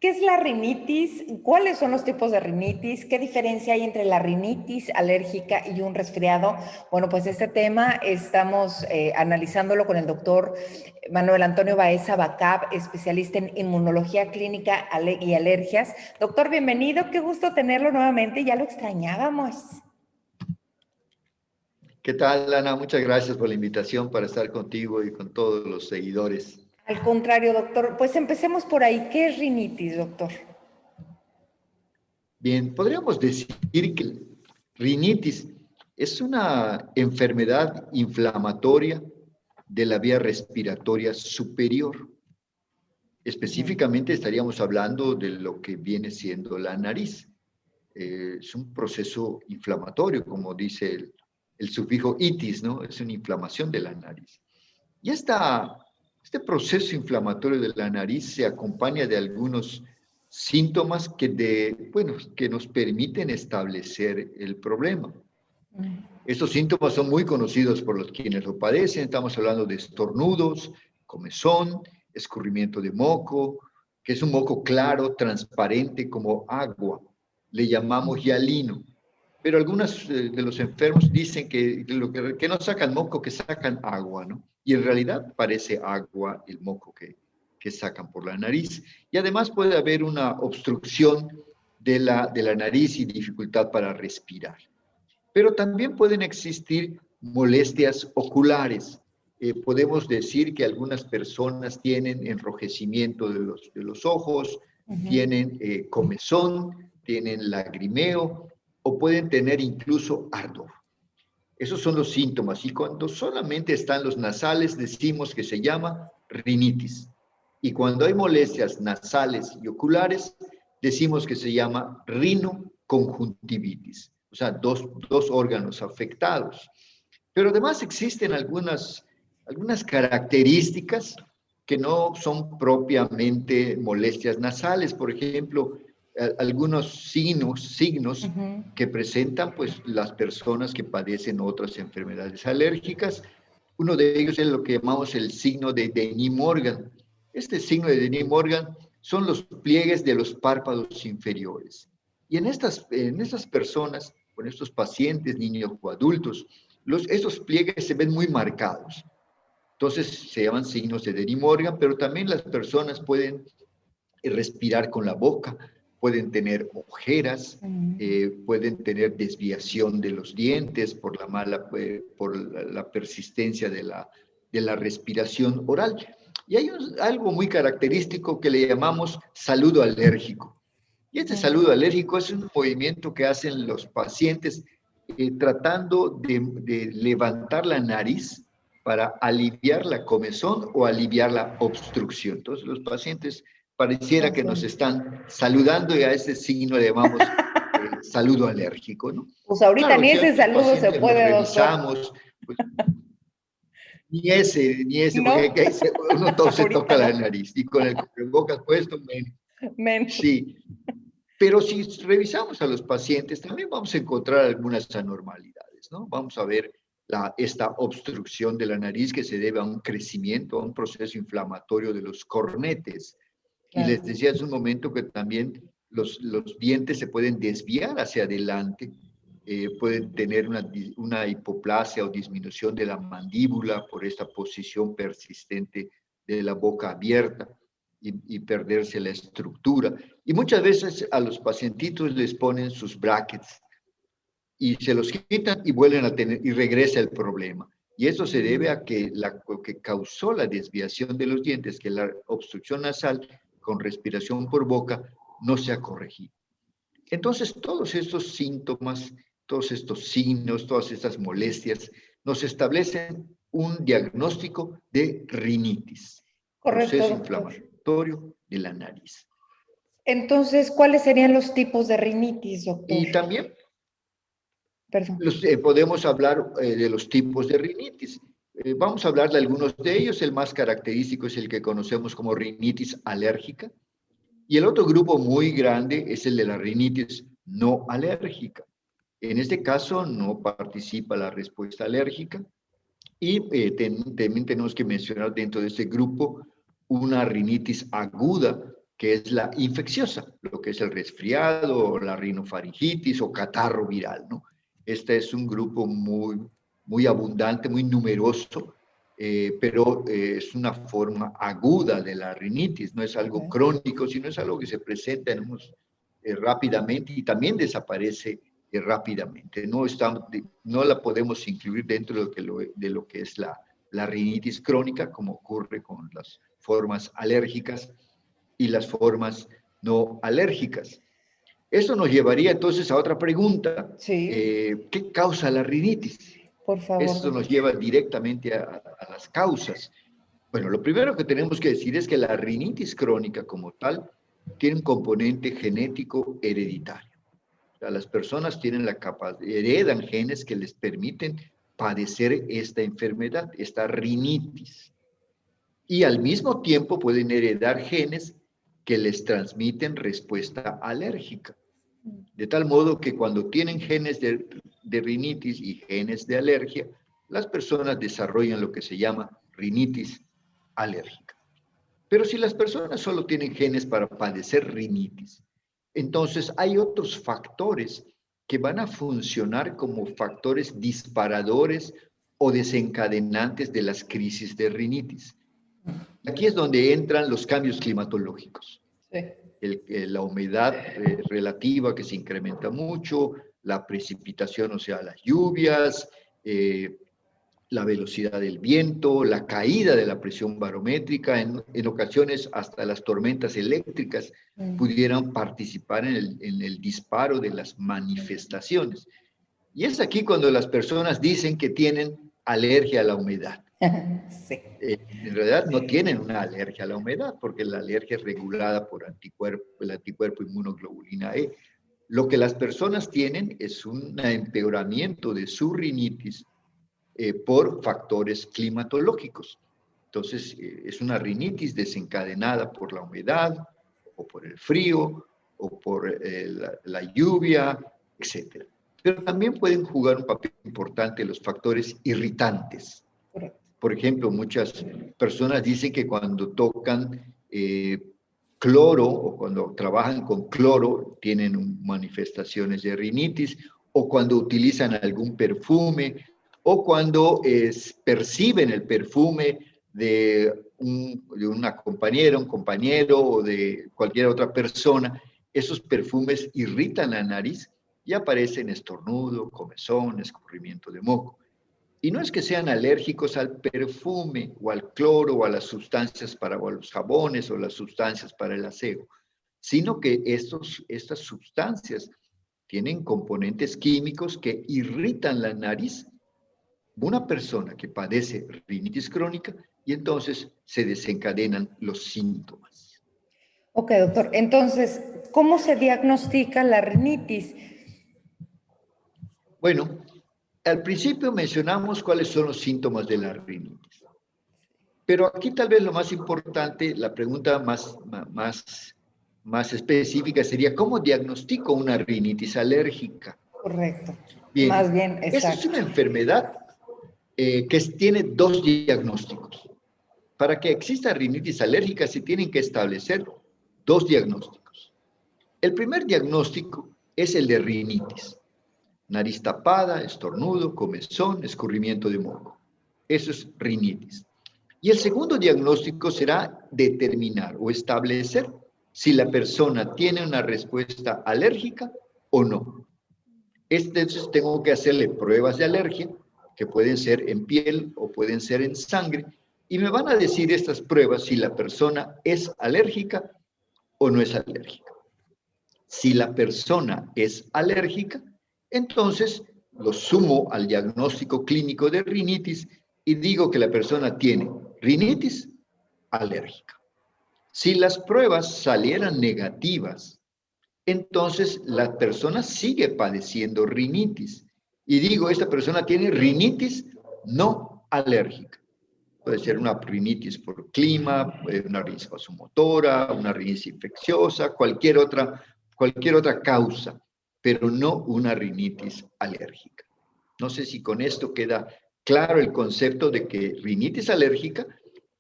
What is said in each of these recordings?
¿Qué es la rinitis? ¿Cuáles son los tipos de rinitis? ¿Qué diferencia hay entre la rinitis alérgica y un resfriado? Bueno, pues este tema estamos analizándolo con el doctor Manuel Antonio Baeza Bacab, especialista en inmunología clínica y alergias. Doctor, bienvenido, qué gusto tenerlo nuevamente, ya lo extrañábamos. ¿Qué tal, Ana? Muchas gracias por la invitación para estar contigo y con todos los seguidores. Al contrario, doctor, pues empecemos por ahí. ¿Qué es rinitis, doctor? Bien, podríamos decir que rinitis es una enfermedad inflamatoria de la vía respiratoria superior. Específicamente estaríamos hablando de lo que viene siendo la nariz. Es un proceso inflamatorio, como dice el sufijo itis, ¿no? Es una inflamación de la nariz. Y este proceso inflamatorio de la nariz se acompaña de algunos síntomas que nos permiten establecer el problema. Estos síntomas son muy conocidos por los quienes lo padecen. Estamos hablando de estornudos, comezón, escurrimiento de moco, que es un moco claro, transparente como agua. Le llamamos hialino. Pero algunos de los enfermos dicen que no sacan moco, que sacan agua, ¿no? Y en realidad parece agua el moco que sacan por la nariz. Y además puede haber una obstrucción de la nariz y dificultad para respirar. Pero también pueden existir molestias oculares. Podemos decir que algunas personas tienen enrojecimiento de los ojos, tienen comezón, tienen lagrimeo o pueden tener incluso ardor. Esos son los síntomas. Y cuando solamente están los nasales, decimos que se llama rinitis. Y cuando hay molestias nasales y oculares, decimos que se llama rinoconjuntivitis. O sea, dos órganos afectados. Pero además existen algunas características que no son propiamente molestias nasales. Por ejemplo, algunos signos que presentan pues las personas que padecen otras enfermedades alérgicas. Uno de ellos es lo que llamamos el signo de Denny-Morgan. Este signo de Denny-Morgan son los pliegues de los párpados inferiores. Y en estas personas, con estos pacientes, niños o adultos, esos pliegues se ven muy marcados. Entonces se llaman signos de Denny-Morgan, pero también las personas pueden respirar con la boca, pueden tener ojeras, pueden tener desviación de los dientes por la persistencia de la respiración oral. Y hay algo muy característico que le llamamos saludo alérgico. Y este saludo alérgico es un movimiento que hacen los pacientes tratando de levantar la nariz para aliviar la comezón o aliviar la obstrucción. Entonces los pacientes pareciera que nos están saludando y a ese signo le llamamos saludo alérgico, ¿no? Pues ahorita Claro, ni si a ese estos saludo se pacientes los puede, doctor. revisamos, pues, ni ese, ¿No? porque uno todo se toca No. la nariz y con el cubrebocas puesto, Menos. sí. Pero si revisamos a los pacientes, también vamos a encontrar algunas anormalidades, ¿no? Vamos a ver esta obstrucción de la nariz que se debe a un crecimiento, a un proceso inflamatorio de los cornetes. Y les decía hace un momento que también los dientes se pueden desviar hacia adelante, pueden tener una hipoplasia o disminución de la mandíbula por esta posición persistente de la boca abierta y perderse la estructura. Y muchas veces a los pacientitos les ponen sus brackets y se los quitan y vuelven a tener, y regresa el problema. Y eso se debe a que lo que causó la desviación de los dientes, que la obstrucción nasal con respiración por boca no se ha corregido. Entonces, todos estos síntomas, todos estos signos, todas estas molestias, nos establecen un diagnóstico de rinitis, Correcto, proceso doctor. inflamatorio de la nariz. Entonces, ¿cuáles serían los tipos de rinitis, doctor? Y también Perdón. podemos hablar de los tipos de rinitis. Vamos a hablar de algunos de ellos. El más característico es el que conocemos como rinitis alérgica. Y el otro grupo muy grande es el de la rinitis no alérgica. En este caso no participa la respuesta alérgica y también tenemos que mencionar dentro de este grupo una rinitis aguda que es la infecciosa, lo que es el resfriado, la rinofaringitis o catarro viral, ¿no? Este es un grupo muy abundante, muy numeroso, pero es una forma aguda de la rinitis, no es algo Ok. crónico, sino es algo que se presenta rápidamente y también desaparece rápidamente. No la podemos incluir dentro de lo que es la rinitis crónica, como ocurre con las formas alérgicas y las formas no alérgicas. Eso nos llevaría entonces a otra pregunta. Sí, ¿Qué causa la rinitis? por favor, Eso nos doctor. lleva directamente a las causas. Bueno, lo primero que tenemos que decir es que la rinitis crónica como tal tiene un componente genético hereditario. O sea, las personas tienen la capacidad, heredan genes que les permiten padecer esta enfermedad, esta rinitis. Y al mismo tiempo pueden heredar genes que les transmiten respuesta alérgica. De tal modo que cuando tienen genes de rinitis y genes de alergia, las personas desarrollan lo que se llama rinitis alérgica. Pero si las personas solo tienen genes para padecer rinitis, entonces hay otros factores que van a funcionar como factores disparadores o desencadenantes de las crisis de rinitis. Aquí es donde entran los cambios climatológicos. Sí. La humedad relativa que se incrementa mucho, la precipitación, o sea, las lluvias, la velocidad del viento, la caída de la presión barométrica, en ocasiones hasta las tormentas eléctricas pudieran participar en el disparo de las manifestaciones. Y es aquí cuando las personas dicen que tienen alergia a la humedad. Sí. En realidad no tienen una alergia a la humedad, porque la alergia es regulada por el anticuerpo inmunoglobulina E. Lo que las personas tienen es un empeoramiento de su rinitis por factores climatológicos. Entonces, es una rinitis desencadenada por la humedad, o por el frío, o por la lluvia, etc. Pero también pueden jugar un papel importante los factores irritantes. Correcto. Por ejemplo, muchas personas dicen que cuando tocan cloro o cuando trabajan con cloro tienen manifestaciones de rinitis, o cuando utilizan algún perfume, o cuando perciben el perfume de una compañera, un compañero o de cualquier otra persona. Esos perfumes irritan la nariz y aparecen estornudo, comezón, escurrimiento de moco. Y no es que sean alérgicos al perfume o al cloro o a las sustancias o a los jabones o las sustancias para el aseo, sino que estas sustancias tienen componentes químicos que irritan la nariz. Una persona que padece rinitis crónica y entonces se desencadenan los síntomas. Ok, doctor. Entonces, ¿cómo se diagnostica la rinitis? Bueno, al principio mencionamos cuáles son los síntomas de la rinitis. Pero aquí tal vez lo más importante, la pregunta más específica sería, ¿cómo diagnostico una rinitis alérgica? Correcto. Bien, Más bien, esta es exacto. una enfermedad que tiene dos diagnósticos. Para que exista rinitis alérgica se tienen que establecer dos diagnósticos. El primer diagnóstico es el de rinitis. Nariz tapada, estornudo, comezón, escurrimiento de moco. Eso es rinitis. Y el segundo diagnóstico será determinar o establecer si la persona tiene una respuesta alérgica o no. Entonces tengo que hacerle pruebas de alergia, que pueden ser en piel o pueden ser en sangre, y me van a decir estas pruebas si la persona es alérgica o no es alérgica. Si la persona es alérgica, entonces lo sumo al diagnóstico clínico de rinitis y digo que la persona tiene rinitis alérgica. Si las pruebas salieran negativas, entonces la persona sigue padeciendo rinitis. Y digo, esta persona tiene rinitis no alérgica. Puede ser una rinitis por clima, una rinitis vasomotora, una rinitis infecciosa, cualquier otra causa, pero no una rinitis alérgica. No sé si con esto queda claro el concepto de que rinitis alérgica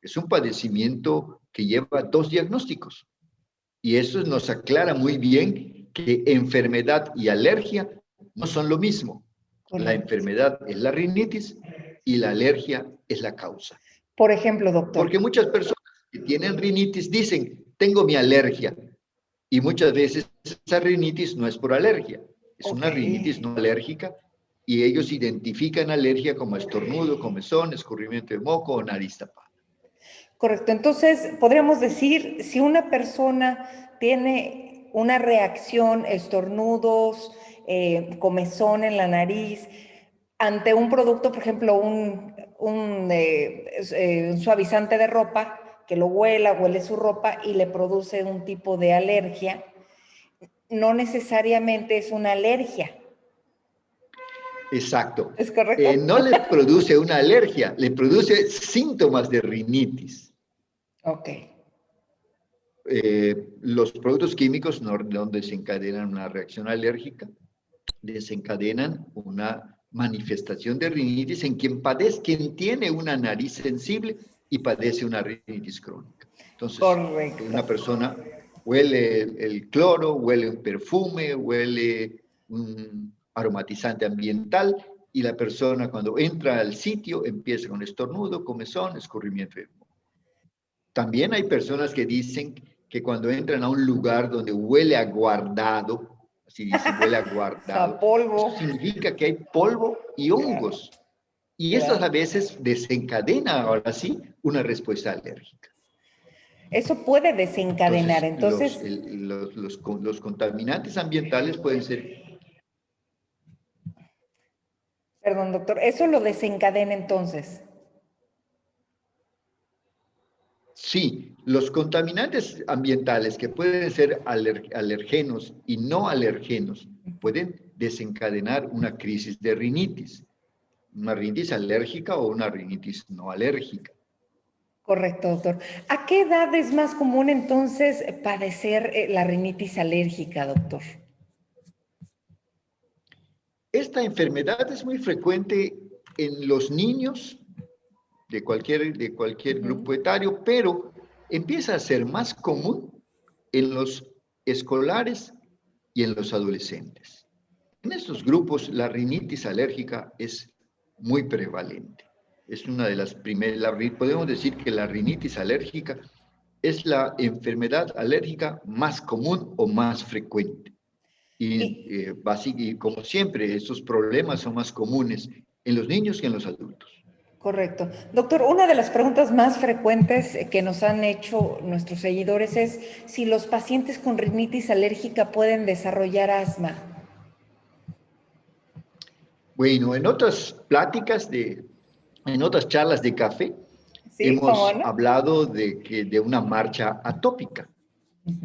es un padecimiento que lleva dos diagnósticos. Y eso nos aclara muy bien que enfermedad y alergia no son lo mismo. La Correcto. enfermedad es la rinitis y la alergia es la causa. Por ejemplo, doctor. Porque muchas personas que tienen rinitis dicen, tengo mi alergia. Y muchas veces esa rinitis no es por alergia, es Ok. una rinitis no alérgica y ellos identifican alergia como estornudo, comezón, escurrimiento de moco o nariz tapada. Correcto. Entonces, podríamos decir, si una persona tiene una reacción, estornudos, comezón en la nariz, ante un producto, por ejemplo, un suavizante de ropa, que lo huele su ropa y le produce un tipo de alergia, no necesariamente es una alergia. Exacto. ¿Es correcto? No le produce una alergia, le produce síntomas de rinitis. Ok. Los productos químicos no desencadenan una reacción alérgica, desencadenan una manifestación de rinitis en quien tiene una nariz sensible y padece una rinitis crónica. Entonces, Correcto. una persona huele el cloro, huele un perfume, huele un aromatizante ambiental y la persona cuando entra al sitio empieza con estornudo, comezón, escurrimiento de moco. También hay personas que dicen que cuando entran a un lugar donde huele a guardado, así dicen, huele a A guardado, polvo. eso significa que hay polvo y Claro, hongos. Y eso a claro. veces desencadena, ahora sí, una respuesta alérgica. Eso puede desencadenar. Entonces, Entonces, los contaminantes ambientales pueden ser. perdón, doctor, eso lo desencadena entonces. Sí, los contaminantes ambientales que pueden ser alergenos y no alergenos pueden desencadenar una crisis de rinitis, una rinitis alérgica o una rinitis no alérgica. Correcto, doctor. ¿A qué edad es más común entonces padecer la rinitis alérgica, doctor? Esta enfermedad es muy frecuente en los niños de cualquier grupo etario, pero empieza a ser más común en los escolares y en los adolescentes. En estos grupos, la rinitis alérgica es muy prevalente. Es una de las primeras, podemos decir que la rinitis alérgica es la enfermedad alérgica más común o más frecuente. Y, Y como siempre, estos problemas son más comunes en los niños que en los adultos. correcto. Doctor, una de las preguntas más frecuentes que nos han hecho nuestros seguidores es si los pacientes con rinitis alérgica pueden desarrollar asma. Bueno, en otras en otras charlas de café, ¿Sí? ¿Cómo hemos no? hablado de una marcha atópica.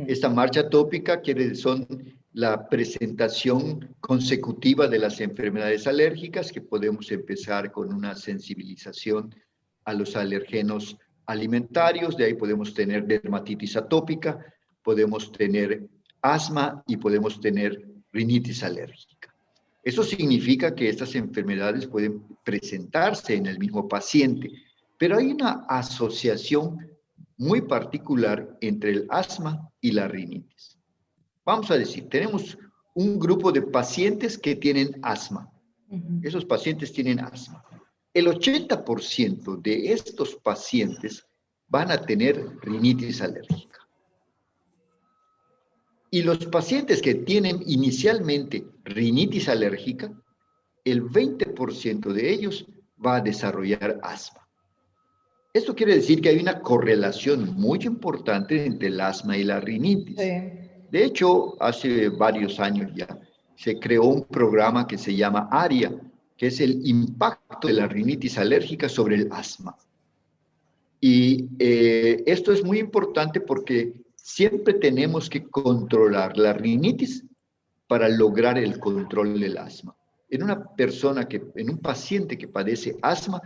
Esta marcha atópica son la presentación consecutiva de las enfermedades alérgicas, que podemos empezar con una sensibilización a los alergenos alimentarios, de ahí podemos tener dermatitis atópica, podemos tener asma y podemos tener rinitis alérgica. Eso significa que estas enfermedades pueden presentarse en el mismo paciente, pero hay una asociación muy particular entre el asma y la rinitis. Vamos a decir, tenemos un grupo de pacientes que tienen asma. Esos pacientes tienen asma. El 80% de estos pacientes van a tener rinitis alérgica. Y los pacientes que tienen inicialmente rinitis alérgica, el 20% de ellos va a desarrollar asma. Esto quiere decir que hay una correlación muy importante entre el asma y la rinitis. Sí. De hecho, hace varios años ya se creó un programa que se llama ARIA, que es el impacto de la rinitis alérgica sobre el asma. Y esto es muy importante porque siempre tenemos que controlar la rinitis para lograr el control del asma. En un paciente que padece asma,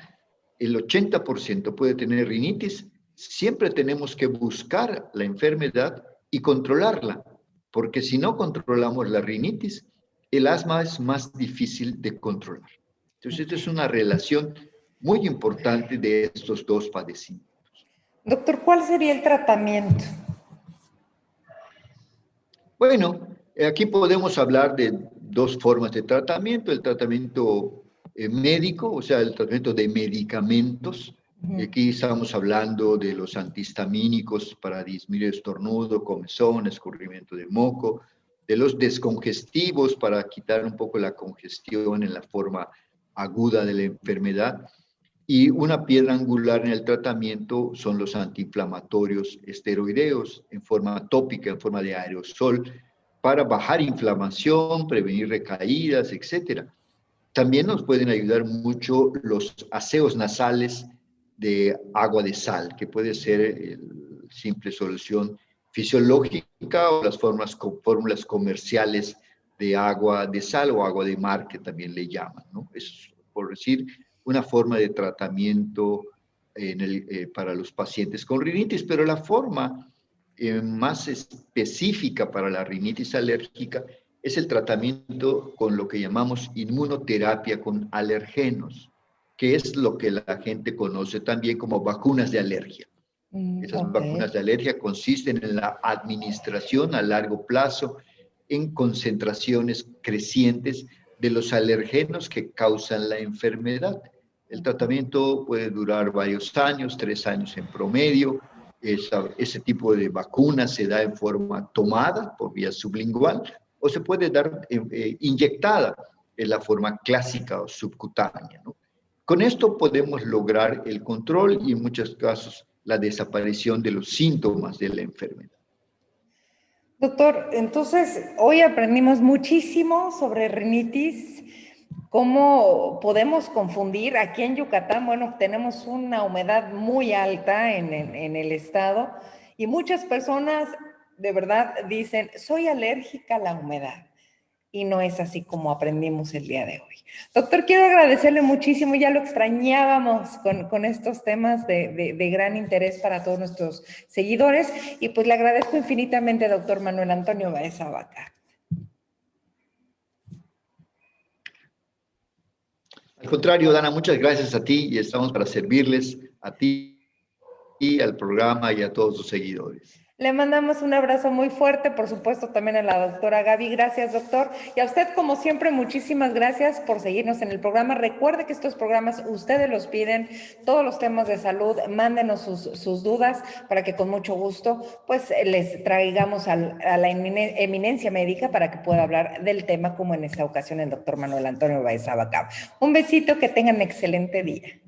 el 80% puede tener rinitis. Siempre tenemos que buscar la enfermedad y controlarla, porque si no controlamos la rinitis, el asma es más difícil de controlar. Entonces, esta es una relación muy importante de estos dos padecimientos. Doctor, ¿cuál sería el tratamiento? Bueno, aquí podemos hablar de dos formas de tratamiento: el tratamiento médico, o sea, el tratamiento de medicamentos. Aquí estamos hablando de los antihistamínicos para disminuir estornudo, comezón, escurrimiento de moco, de los descongestivos para quitar un poco la congestión en la forma aguda de la enfermedad. Y una piedra angular en el tratamiento son los antiinflamatorios esteroideos en forma tópica, en forma de aerosol, para bajar inflamación, prevenir recaídas, etc. También nos pueden ayudar mucho los aseos nasales de agua de sal, que puede ser simple solución fisiológica, o las fórmulas comerciales de agua de sal o agua de mar, que también le llaman, ¿no? Es, por decir, una forma de tratamiento para los pacientes con rinitis, pero la forma más específica para la rinitis alérgica es el tratamiento con lo que llamamos inmunoterapia con alergenos, que es lo que la gente conoce también como vacunas de alergia. Esas vacunas de alergia consisten en la administración a largo plazo en concentraciones crecientes de los alergenos que causan la enfermedad. El tratamiento puede durar varios años, 3 años en promedio. Ese tipo de vacuna se da en forma tomada por vía sublingual, o se puede dar inyectada en la forma clásica o subcutánea, ¿no? Con esto podemos lograr el control y en muchos casos la desaparición de los síntomas de la enfermedad. Doctor, entonces hoy aprendimos muchísimo sobre rinitis, cómo podemos confundir. Aquí en Yucatán, bueno, tenemos una humedad muy alta en el estado y muchas personas de verdad dicen, soy alérgica a la humedad. Y no es así como aprendimos el día de hoy. Doctor, quiero agradecerle muchísimo, ya lo extrañábamos con estos temas de gran interés para todos nuestros seguidores, y pues le agradezco infinitamente, doctor Manuel Antonio Baeza Baca. Al contrario, Dana, muchas gracias a ti y estamos para servirles a ti y al programa y a todos sus seguidores. Le mandamos un abrazo muy fuerte, por supuesto, también a la doctora Gaby. Gracias, doctor. Y a usted, como siempre, muchísimas gracias por seguirnos en el programa. Recuerde que estos programas ustedes los piden, todos los temas de salud, mándenos sus dudas para que con mucho gusto pues les traigamos a la eminencia médica para que pueda hablar del tema, como en esta ocasión el doctor Manuel Antonio Baeza Baca. Un besito, que tengan excelente día.